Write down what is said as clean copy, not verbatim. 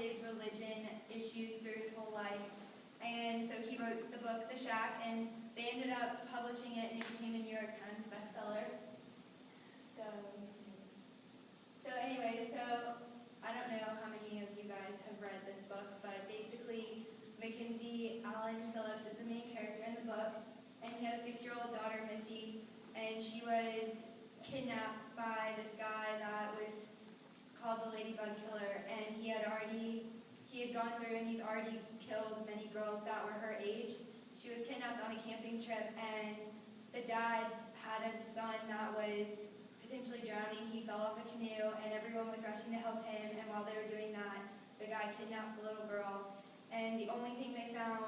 his religion issues through his whole life. And so he wrote the book, The Shack, and they ended up publishing it, and it became a New York Times bestseller. So I don't know how many of you guys have read this book, but basically Mackenzie Allen Phillips is the main character in the book, and he had a 6-year-old daughter, Missy, and she was kidnapped by this guy that was called the Ladybug Killer, and he had gone through and he's already killed many girls that were her age. She was kidnapped on a camping trip, and the dad had a son that was potentially drowning. He fell off a canoe, and everyone was rushing to help him, and while they were doing that, the guy kidnapped the little girl. And the only thing they found